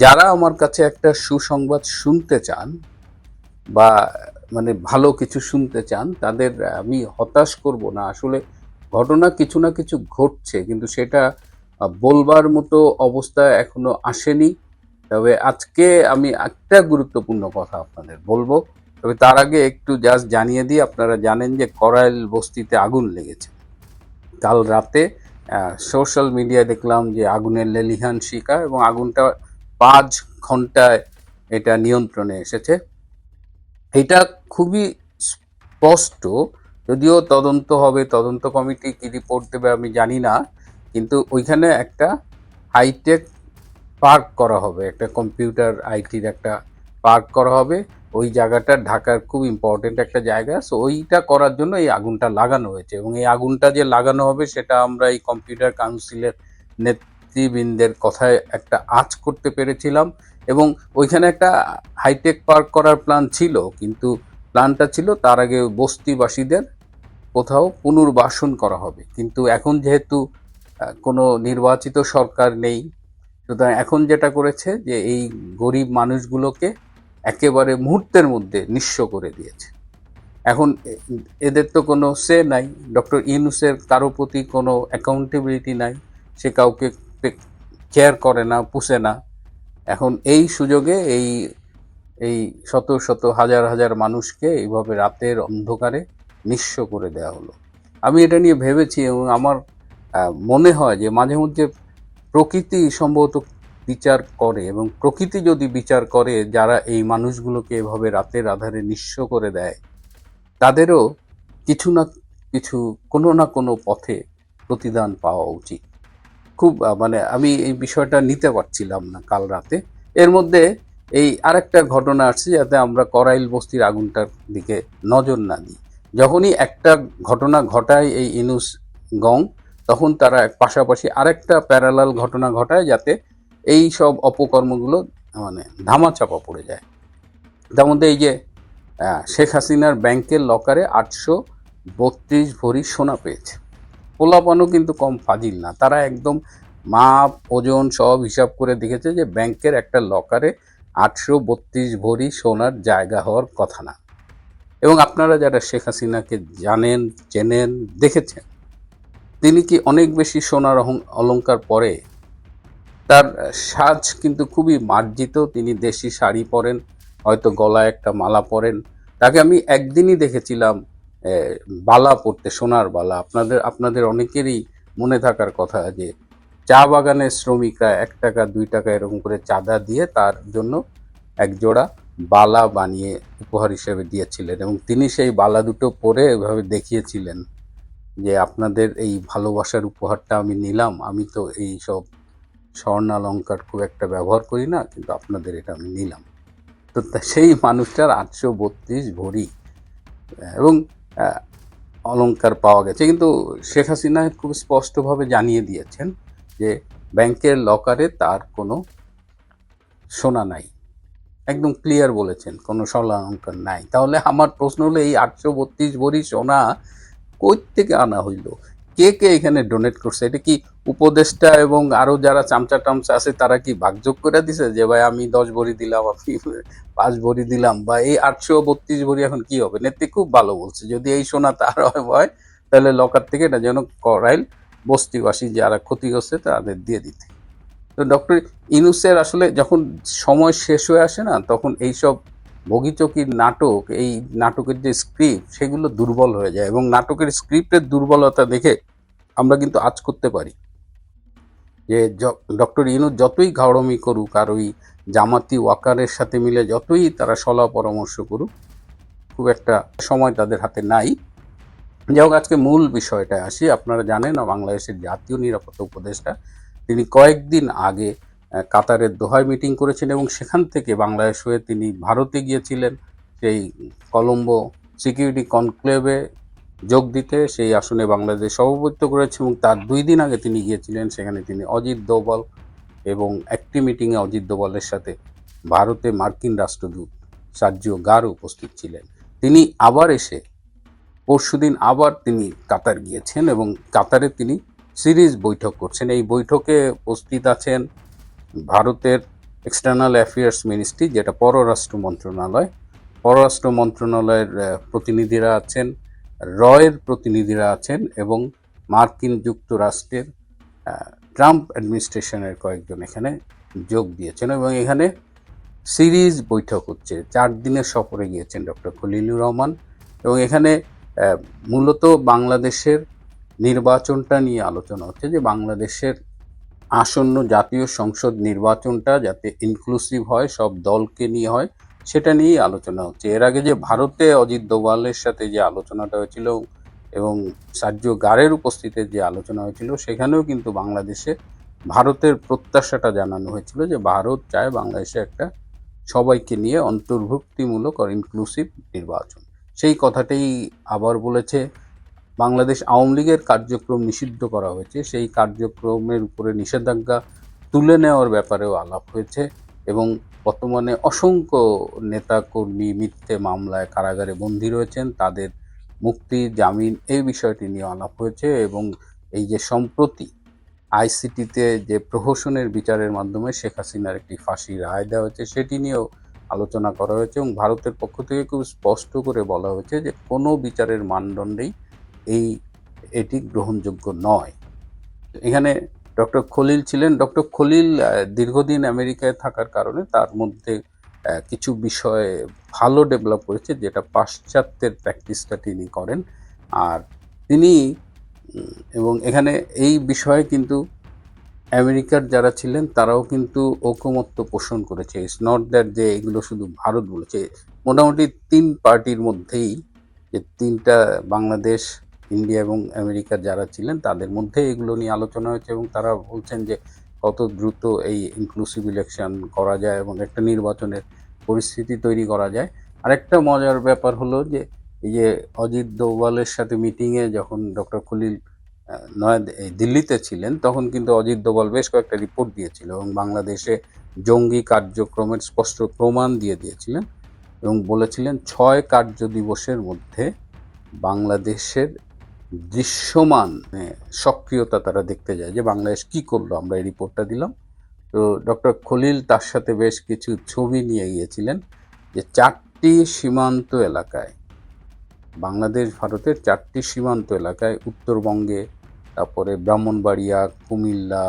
যারা আমার কাছে একটা সুসংবাদ শুনতে চান বা মানে ভালো কিছু শুনতে চান, তাদের আমি হতাশ করব না। আসলে ঘটনা কিছু না কিছু ঘটছে, কিন্তু সেটা বলবার মতো অবস্থা এখনো আসেনি। তবে আজকে আমি একটা গুরুত্বপূর্ণ কথা আপনাদের বলবো। তবে তার আগে একটু জাস্ট জানিয়ে দিই, আপনারা জানেন যে করাইল বস্তিতে আগুন লেগেছে কাল রাতে। সোশ্যাল মিডিয়ায় দেখলাম যে আগুনের লেলিহান শিখা, এবং আগুনটা 5 ঘন্টায় এটা নিয়ন্ত্রণে এসেছে। এটা খুবই স্পষ্ট, যদিও তদন্ত হবে, তদন্ত কমিটি কি রিপোর্ট দেবে আমি জানি না, কিন্তু ওইখানে একটা হাইটেক পার্ক করা হবে, একটা কম্পিউটার আইটির একটা পার্ক করা হবে। ওই জায়গাটা ঢাকার খুব ইম্পর্টেন্ট একটা জায়গা, সো ওইটা করার জন্য এই আগুনটা লাগানো হয়েছে। এবং এই আগুনটা যে লাগানো হবে সেটা আমরা এই কম্পিউটার কাউন্সিলের নেতৃবৃন্দের কথায় একটা আঁচ করতে পেরেছিলাম। এবং ওইখানে একটা হাইটেক পার্ক করার প্ল্যান ছিল, কিন্তু প্ল্যানটা ছিল তার আগে বস্তিবাসীদের কোথাও পুনর্বাসন করা হবে। কিন্তু এখন যেহেতু কোনো নির্বাচিত সরকার নেই, সুতরাং এখন যেটা করেছে যে এই গরিব মানুষগুলোকে একেবারে মুহূর্তের মধ্যে নিঃস্ব করে দিয়েছে। এখন এদের তো কোনো সে নাই, ডক্টর ইউনূসের কারো প্রতি কোনো অ্যাকাউন্টেবিলিটি নাই, সে কাউকে কেয়ার করে না, পুষে না। এখন এই সুযোগে এই এই শত শত হাজার হাজার মানুষকে এইভাবে রাতের অন্ধকারে নিঃস্ব করে দেওয়া হলো। আমি এটা নিয়ে ভেবেছি, এবং আমার মনে হয় যে মাঝে মধ্যে প্রকৃতি সম্ভবত বিচার করে, এবং প্রকৃতি যদি বিচার করে যারা এই মানুষগুলোকে এভাবে রাতের আধারে নিঃস্ব করে দেয়, তাদেরও কিছু না কিছু, কোনো না কোনো পথে প্রতিদান পাওয়া উচিত। খুব মানে আমি এই বিষয়টা নিতে পারছিলাম না কাল রাতে। এর মধ্যে এই আরেকটা ঘটনা আসছে, যাতে আমরা করাইল বস্তির আগুনটার দিকে নজর না দিই। যখনই একটা ঘটনা ঘটায় এই ইনুস গং, তখন তারা পাশাপাশি আরেকটা প্যারালাল ঘটনা ঘটায়, যাতে এই সব অপকর্মগুলো মানে ধামাচাপা পড়ে যায়। তার মধ্যে এই যে শেখ হাসিনার ব্যাংকের লকারে 832 ভরি সোনা পেয়েছে। পোলাপানও কিন্তু কম ফাজিল না, তারা একদম মাপ ওজন সব হিসাব করে দেখেছে যে ব্যাংকের একটা লকারে 832 ভরি সোনার জায়গা হওয়ার কথা না। এবং আপনারা যারা শেখ হাসিনাকে জানেন, চেনেন, দেখেছেন, তিনি কি অনেক বেশি সোনার অলংকার পরে? তার সাজ কিন্তু খুবই মার্জিত, তিনি দেশি শাড়ি পরেন, হয়তো গলায় একটা মালা পরেন। তাকে আমি একদিনই দেখেছিলাম বালা পরতে, সোনার বালা। আপনাদের অনেকেরই মনে থাকার কথা যে চা বাগানের শ্রমিকরা 1 টাকা 2 টাকা এরকম করে চাঁদা দিয়ে তার জন্য এক জোড়া বালা বানিয়ে উপহার হিসেবে দিয়েছিলেন, এবং তিনি সেই বালা দুটো পরে এভাবে দেখিয়েছিলেন যে আপনাদের এই ভালোবাসার উপহারটা আমি নিলাম। আমি তো এই সব স্বর্ণালঙ্কার খুব একটা ব্যবহার করি না, কিন্তু আপনাদের এটা আমি নিলাম। তো সেই মানুষটার 832 ভরি এবং অলংকার পাওয়া গেছে। কিন্তু শেখ হাসিনা খুব স্পষ্টভাবে জানিয়ে দিয়েছেন যে ব্যাংকের লকারে তার কোনো সোনা নাই, একদম ক্লিয়ার বলেছেন কোনো স্বর্ণালঙ্কার নাই। তাহলে আমার প্রশ্ন হলো, এই 832 ভরি সোনা কই থেকে আনা হইল? কে কে এখানে ডোনেট করছে? এটা কি উপদেষ্টা এবং আরো যারা চামচা টামচা আছে তারা কি ভাগযোগ করে দিছে যে ভাই আমি 10 ভরি দিলাম, আপনি 5 ভরি দিলাম? বা এই 832 ভরি এখন কি হবে? নেত্রী খুব ভালো বলছে, যদি এই সোনা তার হয় তাহলে লকার থেকে এটা যেন করাইল বস্তিবাসী যারা ক্ষতিগ্রস্ত তাদের দিয়ে দিতে। তো ডক্টর ইউনূসের আসলে যখন সময় শেষ হয়ে আসে না, তখন এইসব বগিচকির নাটক, এই নাটকের যে স্ক্রিপ্ট, সেগুলো দুর্বল হয়ে যায়। এবং নাটকের স্ক্রিপ্টের দুর্বলতা দেখে আমরা কিন্তু আঁচ করতে পারি যে ডক্টর ইউনূস যতই ঘাওড়ামি করুক, আর ওই জামাতি ওয়াকারের সাথে মিলে যতই তারা সলা পরামর্শ করুক, খুব একটা সময় তাদের হাতে নাই। যাই হোক, আজকে মূল বিষয়টা আসি। আপনারা জানেন বাংলাদেশের জাতীয় নিরাপত্তা উপদেষ্টা তিনি কয়েকদিন আগে কাতারের দোহায় মিটিং করেছেন, এবং সেখান থেকে বাংলাদেশ হয়ে তিনি ভারতে গিয়েছিলেন সেই কলম্বো সিকিউরিটি কনক্লেভে যোগ দিতে। সেই আসনে বাংলাদেশ সভাপতিত্ব করেছে, এবং তার 2 দিন আগে তিনি গিয়েছিলেন সেখানে। তিনি অজিত দোভাল এবং একটি মিটিংয়ে অজিত দোভালের সাথে ভারতে মার্কিন রাষ্ট্রদূত সার্জিও গারো উপস্থিত ছিলেন। তিনি আবার এসে পরশুদিন আবার তিনি কাতার গিয়েছেন, এবং কাতারে তিনি সিরিজ বৈঠক করছেন। এই বৈঠকে উপস্থিত আছেন ভারতের এক্সটার্নাল অ্যাফেয়ার্স মিনিস্ট্রি, যেটা পররাষ্ট্র মন্ত্রণালয়। পররাষ্ট্র মন্ত্রণালয়ের প্রতিনিধিরা আছেন, রয়ের প্রতিনিধিরা আছেন, এবং মার্কিন যুক্তরাষ্ট্রের ট্রাম্প অ্যাডমিনিস্ট্রেশনের কয়েকজন এখানে যোগ দিয়েছেন, এবং এখানে সিরিজ বৈঠক হচ্ছে। 4 দিনের সফরে গিয়েছেন ডক্টর খলিলুর রহমান, এবং এখানে মূলত বাংলাদেশের নির্বাচনটা নিয়ে আলোচনা হচ্ছে, যে বাংলাদেশের আসন্ন জাতীয় সংসদ নির্বাচনটা যাতে ইনক্লুসিভ হয়, সব দলকে নিয়ে হয়, সেটা নিয়েই আলোচনা হচ্ছে। এর আগে যে ভারতে অজিত দোভালের সাথে যে আলোচনাটা হয়েছিল এবং সার্জিও গারের উপস্থিতিতে যে আলোচনা হয়েছিল, সেখানেও কিন্তু বাংলাদেশে ভারতের প্রত্যাশাটা জানানো হয়েছিল যে ভারত চায় বাংলাদেশে একটা সবাইকে নিয়ে অন্তর্ভুক্তিমূলক আর ইনক্লুসিভ নির্বাচন। সেই কথাটাই আবার বলেছে। বাংলাদেশ আওয়ামী লীগের কার্যক্রম নিষিদ্ধ করা হয়েছে, সেই কার্যক্রমের উপরে নিষেধাজ্ঞা তুলে নেওয়ার ব্যাপারেও আলাপ হয়েছে, এবং বর্তমানে অসংখ্য নেতাকর্মী মিথ্যে মামলায় কারাগারে বন্দী রয়েছেন, তাদের মুক্তি, জামিন, এই বিষয়টি নিয়ে আলাপ হয়েছে, এবং এই যে সম্প্রতি আইসিটিতে যে প্রহসনের বিচারের মাধ্যমে শেখ হাসিনার একটি ফাঁসি রায় দেওয়া হয়েছে, সেটি নিয়েও আলোচনা করা হয়েছে, এবং ভারতের পক্ষ থেকে খুব স্পষ্ট করে বলা হয়েছে যে কোনো বিচারের মানদণ্ডেই এটি গ্রহণযোগ্য নয়। এখানে ডক্টর খলিল ছিলেন। ডক্টর খলিল দীর্ঘদিন আমেরিকায় থাকার কারণে তার মধ্যে কিছু বিষয়ে ভালো ডেভেলপ করেছে, যেটা পাশ্চাত্যের প্র্যাকটিসটা তিনি করেন। আর তিনি এবং এখানে এই বিষয়ে কিন্তু আমেরিকার যারা ছিলেন তারাও কিন্তু ঐকমত্য পোষণ করেছে। ইটস নট দ্যাট যে এগুলো শুধু ভারত বলেছে। মোটামুটি 3 পার্টির মধ্যেই, যে 3টা বাংলাদেশ, ইন্ডিয়া এবং আমেরিকার যারা ছিলেন তাদের মধ্যে এগুলো নিয়ে আলোচনা হয়েছে, এবং তারা বলছেন যে কত দ্রুত এই ইনক্লুসিভ ইলেকশন করা যায় এবং একটা নির্বাচনের পরিস্থিতি তৈরি করা যায়। আরেকটা মজার ব্যাপার হলো যে এই যে অজিত দোভালের সাথে মিটিংয়ে যখন ডক্টর খলিল দিল্লিতে ছিলেন, তখন কিন্তু অজিত দোভাল বেশ কয়েকটা রিপোর্ট দিয়েছিল এবং বাংলাদেশে জঙ্গি কার্যক্রমের স্পষ্ট প্রমাণ দিয়ে দিয়েছিলেন, এবং বলেছিলেন 6 কার্য দিবসের মধ্যে বাংলাদেশের দৃশ্যমান সক্রিয়তা তারা দেখতে যায়, যে বাংলাদেশ কি করলো, আমরা এই রিপোর্টটা দিলাম। তো ডক্টর খলিল তার সাথে বেশ কিছু ছবি নিয়ে গিয়েছিলেন, যে 4টি সীমান্ত এলাকায়, বাংলাদেশ ভারতের 4টি সীমান্ত এলাকায়, উত্তরবঙ্গে, তারপরে ব্রাহ্মণবাড়িয়া, কুমিল্লা,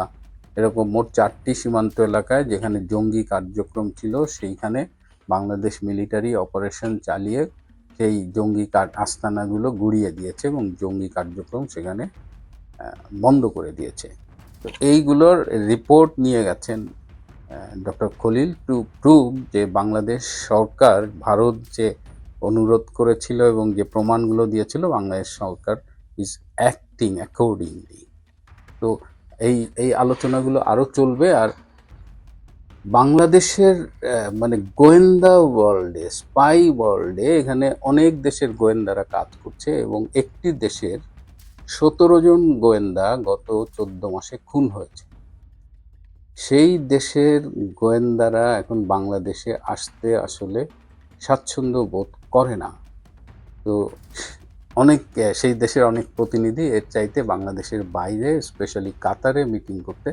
এরকম মোট 4টি সীমান্ত এলাকায় যেখানে জঙ্গি কার্যক্রম ছিল, সেইখানে বাংলাদেশ মিলিটারি অপারেশন চালিয়ে সেই জঙ্গি আস্তানাগুলো গুড়িয়ে দিয়েছে এবং জঙ্গি কার্যক্রম সেখানে বন্ধ করে দিয়েছে। তো এইগুলোর রিপোর্ট নিয়ে গেছেন ডক্টর খলিল টু প্রুভ যে বাংলাদেশ সরকার ভারত যে অনুরোধ করেছিল এবং যে প্রমাণগুলো দিয়েছিল, বাংলাদেশ সরকার ইজ অ্যাক্টিং অ্যাকর্ডিংলি। তো এই আলোচনাগুলো আরও চলবে। আর বাংলাদেশের মানে গোয়েন্দা ওয়ার্ল্ডে, স্পাই ওয়ার্ল্ডে, এখানে অনেক দেশের গোয়েন্দারা কাজ করছে, এবং একটি দেশের 17 জন গোয়েন্দা গত 14 মাসে খুন হয়েছে। সেই দেশের গোয়েন্দারা এখন বাংলাদেশে আসতে আসলে স্বাচ্ছন্দ্য বোধ করে না। তো অনেক সেই দেশের অনেক প্রতিনিধি এর চাইতে বাংলাদেশের বাইরে, স্পেশালি কাতারে মিটিং করতে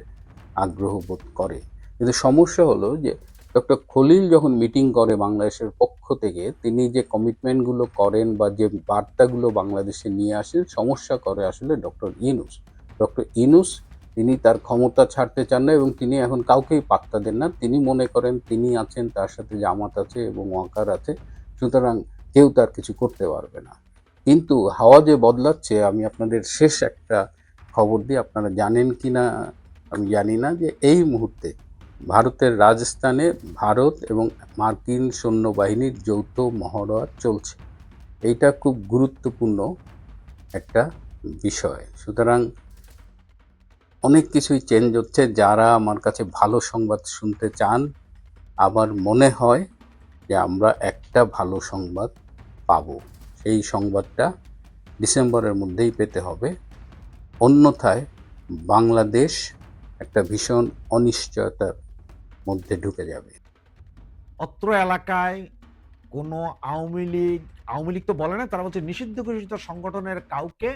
আগ্রহ বোধ করে। কিন্তু সমস্যা হলো যে ডক্টর খলিল যখন মিটিং করে বাংলাদেশের পক্ষ থেকে, তিনি যে কমিটমেন্টগুলো করেন বা যে বার্তাগুলো বাংলাদেশে নিয়ে আসেন, সমস্যা করে আসলে ডক্টর ইউনূস। ডক্টর ইউনূস তিনি তার ক্ষমতা ছাড়তে চান না, এবং তিনি এখন কাউকেই পাত্তা দেন না। তিনি মনে করেন তিনি আছেন, তার সাথে জামাত আছে এবং ওয়াকার আছে, সুতরাং কেউ তার কিছু করতে পারবে না। কিন্তু হাওয়া যে বদলাচ্ছে, আমি আপনাদের শেষ একটা খবর দিই, আপনারা জানেন কি না আমি জানি না, যে এই মুহূর্তে ভারতের রাজস্থানে ভারত এবং মার্কিন সৈন্যবাহিনীর যৌথ মহড়া চলছে। এইটা খুব গুরুত্বপূর্ণ একটা বিষয়। সুতরাং অনেক কিছুই চেঞ্জ হচ্ছে। যারা আমার কাছে ভালো সংবাদ শুনতে চান, আমার মনে হয় যে আমরা একটা ভালো সংবাদ পাবো। সেই সংবাদটা ডিসেম্বরের মধ্যেই পেতে হবে, অন্যথায় বাংলাদেশ একটা ভীষণ অনিশ্চয়তার মধ্যে ঢুকে যাবে। অত্র এলাকায় কোনো আওয়ামী লীগ তো বলে না, তারা বলছে নিষিদ্ধ ঘোষিত সংগঠনের কাউকে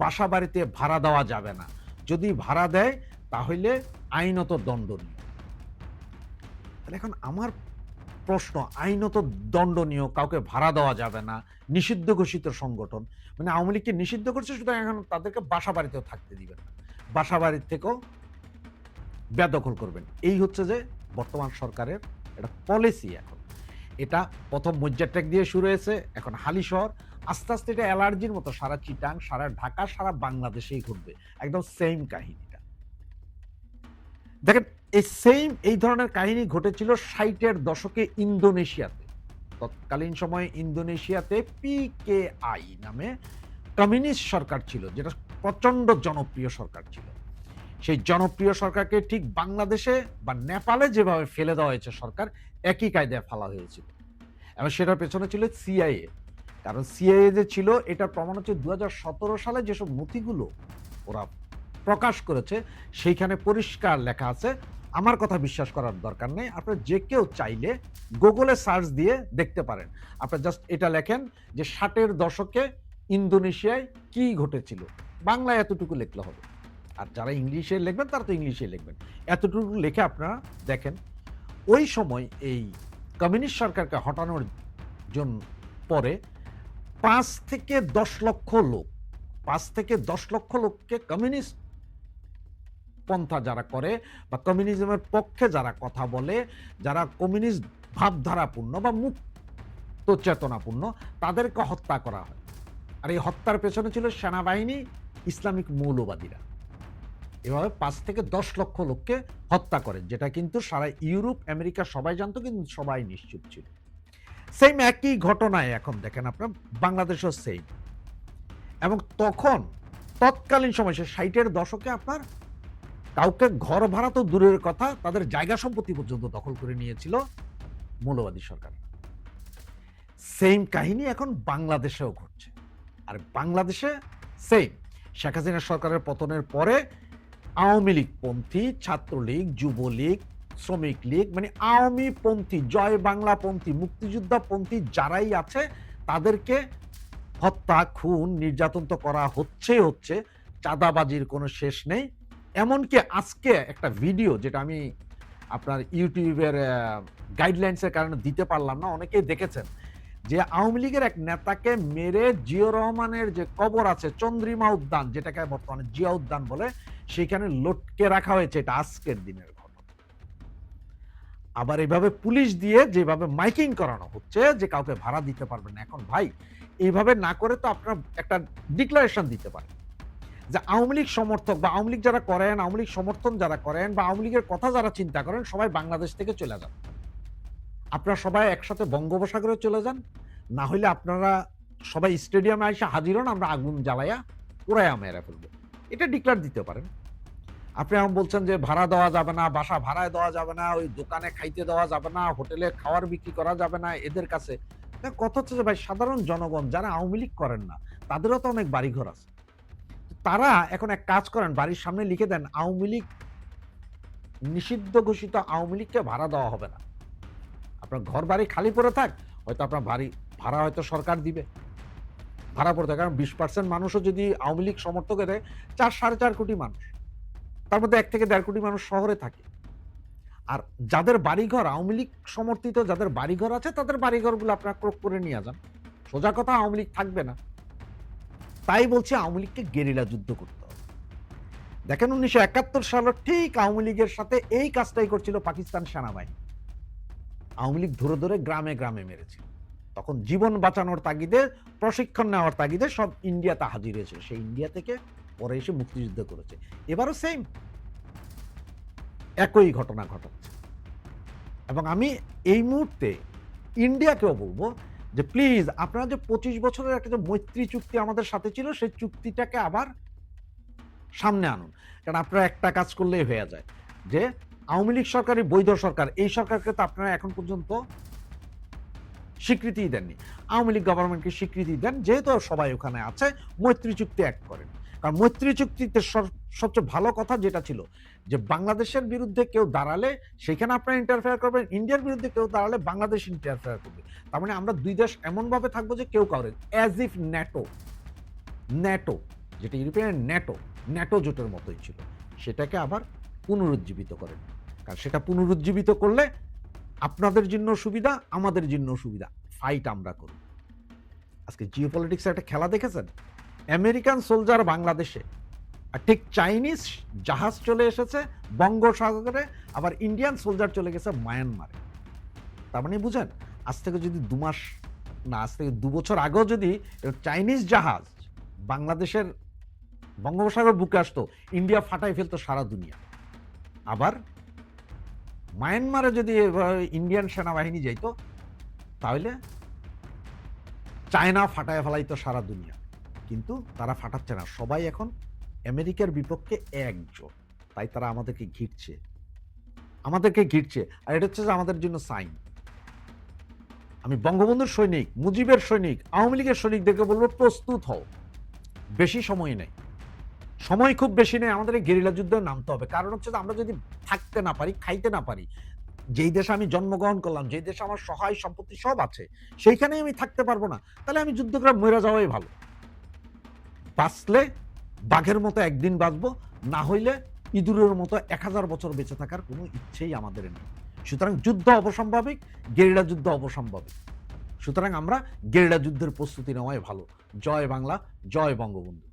বাসা বাড়িতে ভাড়া দেওয়া যাবে না, যদি ভাড়া দেয় তাহলে আইনত দণ্ডনীয়। তাহলে এখন আমার প্রশ্ন, আইনত দণ্ডনীয়, কাউকে ভাড়া দেওয়া যাবে না, নিষিদ্ধ ঘোষিত সংগঠন, মানে আওয়ামী লীগকে নিষিদ্ধ করছে, সুতরাং এখন তাদেরকে বাসা বাড়িতেও থাকতে দিবেন না, বাসা বাড়ির থেকেও বেদখল করবেন। এই হচ্ছে যে বর্তমান সরকারের একটা পলিসি। এখন এটা প্রথম মজ্জারটেক দিয়ে শুরু হয়েছে, এখন হালিশহর, আস্তে আস্তে এটা অ্যালার্জির মতো সারা চিটাং, সারা ঢাকা, সারা বাংলাদেশেই ঘটবে একদম সেম কাহিনীটা। দেখেন, এই ধরনের কাহিনী ঘটেছিল 60-এর দশকে ইন্দোনেশিয়াতে। তৎকালীন সময়ে ইন্দোনেশিয়াতে পিকেআই নামে কমিউনিস্ট সরকার ছিল, যেটা প্রচন্ড জনপ্রিয় সরকার ছিল। সেই জনপ্রিয় সরকারকে ঠিক বাংলাদেশে বা নেপালে যেভাবে ফেলে দেওয়া হয়েছে সরকার, একই কায়দায় ফেলা হয়েছিল। এবং সেটার পেছনে ছিল সিআইএ। কারণ সিআইএ যে ছিল, এটার প্রমাণ হচ্ছে 2017 সালে যেসব নথিগুলো ওরা প্রকাশ করেছে, সেইখানে পরিষ্কার লেখা আছে, আমার কথা বিশ্বাস করার দরকার নেই, আপনারা যে কেউ চাইলে গুগলে সার্চ দিয়ে দেখতে পারেন। আপনারা জাস্ট এটা লেখেন যে 60-এর দশকে ইন্দোনেশিয়ায় কি ঘটেছিল, বাংলায় এতটুকু লিখলে হবে। আর যারা ইংলিশে লিখবেন তারা তো ইংলিশে লিখবেন, এতটুকু লিখে আপনারা দেখেন। ওই সময় এই কমিউনিস্ট সরকারকে হটানোর জন্য পরে 5 থেকে 10 লক্ষ লোক, 5 থেকে 10 লক্ষ লোককে কমিউনিস্ট পন্থা যারা করে বা কমিউনিজমের পক্ষে যারা কথা বলে, যারা কমিউনিস্ট ভাবধারাপূর্ণ বা মুক্ত চেতনাপূর্ণ, তাদেরকে হত্যা করা হয়। আর এই হত্যার পেছনে ছিল সেনাবাহিনী, ইসলামিক মৌলবাদীরা। এভাবে 5 থেকে 10 লক্ষ লোককে হত্যা করে, যেটা কিন্তু সারা ইউরোপ, আমেরিকা সবাই জানতো, কিন্তু সবাই নিশ্চুপ ছিল। সেম একই ঘটনায় এখন দেখেন আপনার বাংলাদেশও সেম। এবং তৎকালীন সময়, সে 60-এর দশকে আপনার কাউকে ঘর ভাড়া তো দূরের কথা, তাদের জায়গা সম্পত্তি পর্যন্ত দখল করে নিয়েছিল মৌলবাদী সরকার। সেম কাহিনী এখন বাংলাদেশেও ঘটছে। আর বাংলাদেশে সেম, শেখ হাসিনা সরকারের পতনের পরে আওয়ামী লীগ পন্থী, ছাত্রলীগ, যুবলীগ, শ্রমিক লীগ, মানে আওয়ামী পন্থী, জয় বাংলা পন্থী, মুক্তিযোদ্ধা পন্থী যারাই আছে, তাদেরকে হত্যা, খুন, নির্যাতন তো করা হচ্ছে। চাঁদাবাজির কোনো শেষ নেই। এমনকি আজকে একটা ভিডিও, যেটা আমি আপনার ইউটিউবের গাইডলাইন্সের কারণে দিতে পারলাম না, অনেকেই দেখেছেন, যে আওয়ামী লীগের এক নেতাকে মেরে জিয়াউর রহমানের যে কবর আছে চন্দ্রিমা উদ্যান, যেটাকে বর্তমানে জিয়া উদ্যান বলে, সেখানে লটকে রাখা হয়েছে। এটা আজকের দিনের ঘটনা। আবার এভাবে পুলিশ দিয়ে যেভাবে মাইকিং করানো হচ্ছে যে কাউকে ভাড়া দিতে পারবেন না। এখন ভাই, এইভাবে না করে তো আপনার একটা ডিক্লারেশন দিতে পারেন যে আওয়ামী লীগ সমর্থক বা আওয়ামী লীগ যারা করেন, আওয়ামী লীগ সমর্থন যারা করেন বা আওয়ামী লীগের কথা যারা চিন্তা করেন, সবাই বাংলাদেশ থেকে চলে যান। আপনারা সবাই একসাথে বঙ্গোপসাগরে চলে যান, না হলে আপনারা সবাই স্টেডিয়ামে এসে হাজির হন, আমরা আগুন জ্বালাইয়া পুরাইয়া মেরে ফেলবো। এটা ডিক্লার দিতে পারেন। আপনি এখন বলছেন যে ভাড়া দেওয়া যাবে না, বাসা ভাড়ায় দেওয়া যাবে না, ওই দোকানে খাইতে দেওয়া যাবে না, হোটেলে খাওয়ার বিক্রি করা যাবে না এদের কাছে। কথা হচ্ছে যে ভাই, সাধারণ জনগণ যারা আওয়ামী লীগ করেন না, তাদেরও তো অনেক বাড়িঘর আছে। তারা এখন এক কাজ করেন, বাড়ির সামনে লিখে দেন আওয়ামী লীগ নিষিদ্ধ ঘোষিত, আওয়ামী লীগকে ভাড়া দেওয়া হবে না। আপনার ঘর বাড়ি খালি পড়ে থাক, হয়তো আপনার বাড়ি ভাড়া হয়তো সরকার দিবে, ভাড়া পড়ে থাকে। কারণ 20% মানুষও যদি আওয়ামী লীগ সমর্থক দেয়, 4-4.5 কোটি মানুষ, তার মধ্যে 1 থেকে 1.5 কোটি মানুষ শহরে থাকে। আর যাদের বাড়িঘর আওয়ামী লীগ সমর্থিত, যাদের বাড়িঘর আছে, তাদের বাড়িঘরগুলো আপনারা ক্রোক করে নিয়ে যান। সোজা কথা, আওয়ামী লীগ থাকবে না। তাই বলছি, আওয়ামী লীগকে গেরিলা যুদ্ধ করতে হবে। দেখেন, 1971 সালে ঠিক আওয়ামী লীগের সাথে এই কাজটাই করছিল পাকিস্তান সেনাবাহিনী। আওয়ামী লীগ ধরে ধরে গ্রামে গ্রামে মেরেছিল। তখন জীবন বাঁচানোর তাগিদে, প্রশিক্ষণ নেওয়ার তাগিদে সব ইন্ডিয়াতে হাজির হয়েছিল। সেই ইন্ডিয়া থেকে পরে এসে মুক্তিযুদ্ধ করেছে। এবারও সেম একই ঘটনা ঘটাচ্ছে। এবং আমি এই মুহূর্তে ইন্ডিয়াকেও বলবো যে প্লিজ, আপনারা যে 25 বছরের একটা যে মৈত্রী চুক্তি আমাদের সাথে ছিল, সেই চুক্তিটাকে আবার সামনে আনুন। কারণ আপনারা একটা কাজ করলেই হয়ে যায়, যে আওয়ামী লীগ সরকারই বৈধ সরকার, এই সরকারকে তো আপনারা এখন পর্যন্ত স্বীকৃতি দেননি। আওয়ামী লীগ গভর্নমেন্টকে স্বীকৃতি দেন, যেহেতু সবাই ওখানে আছে, মৈত্রী চুক্তি অ্যাক্ট করেন। কারণ মৈত্রী চুক্তিতে সবচেয়ে ভালো কথা যেটা ছিল, যে বাংলাদেশের বিরুদ্ধে কেউ দাঁড়ালে সেখানে আপনারা ইন্টারফেয়ার করবেন, ইন্ডিয়ার বিরুদ্ধে কেউ দাঁড়ালে বাংলাদেশ ইন্টারফেয়ার করবে। তার মানে আমরা দুই দেশ এমনভাবে থাকবো যে কেউ কাউরে, অ্যাজ ইফ ন্যাটো যেটা ইউরোপিয়ান ন্যাটো জোটের মতোই ছিল, সেটাকে আবার পুনরুজ্জীবিত করেন। কারণ সেটা পুনরুজ্জীবিত করলে আপনাদের জন্য সুবিধা, আমাদের জন্য সুবিধা, ফাইট আমরা করব। আজকে জিওপলিটিক্সে একটা খেলা দেখেছেন? আমেরিকান সোলজার বাংলাদেশে, আর ঠিক চাইনিজ জাহাজ চলে এসেছে বঙ্গোপসাগরে, আবার ইন্ডিয়ান সোলজার চলে গেছে মায়ানমারে। তার মানে বুঝেন, আজ থেকে যদি 2 মাস না, আজ থেকে 2 বছর আগেও যদি চাইনিজ জাহাজ বাংলাদেশের বঙ্গোপসাগর বুকে আসতো, ইন্ডিয়া ফাটাই ফেলতো সারা দুনিয়া। আবার মায়ানমারে যদি ইন্ডিয়ান সেনাবাহিনী যাইতো, তাহলে চায়না ফাটায় ফেলাইতো সারা দুনিয়া। কিন্তু তারা ফাটাচ্ছে না, সবাই এখন আমেরিকার বিপক্ষে একজোট। তাই তারা আমাদেরকে ঘিরছে, আর এটা হচ্ছে যে আমাদের জন্য সাইন। আমি বঙ্গবন্ধুর সৈনিক, মুজিবের সৈনিক, আওয়ামী লীগের সৈনিকদেরকে বলবো, প্রস্তুত হও, বেশি সময় নেই, সময় খুব বেশি নেই, আমাদের এই গেরিলা যুদ্ধে নামতে হবে। কারণ হচ্ছে যে আমরা যদি থাকতে না পারি, খাইতে না পারি, যেই দেশে আমি জন্মগ্রহণ করলাম, যেই দেশে আমার সহায় সম্পত্তি সব আছে, সেইখানে আমি থাকতে পারবো না, তাহলে আমি যুদ্ধ করে মরে যাওয়াই ভালো। বাঁচলে বাঘের মতো একদিন বাঁচবো, না হইলে ইঁদুরের মতো 1000 বছর বেঁচে থাকার কোনো ইচ্ছেই আমাদের নেই। সুতরাং যুদ্ধ অবসম্ভাবিক, গেরিলা যুদ্ধ অবসম্ভাবিক। সুতরাং আমরা গেরিলা যুদ্ধের প্রস্তুতি নেওয়াই ভালো। জয় বাংলা, জয় বঙ্গবন্ধু।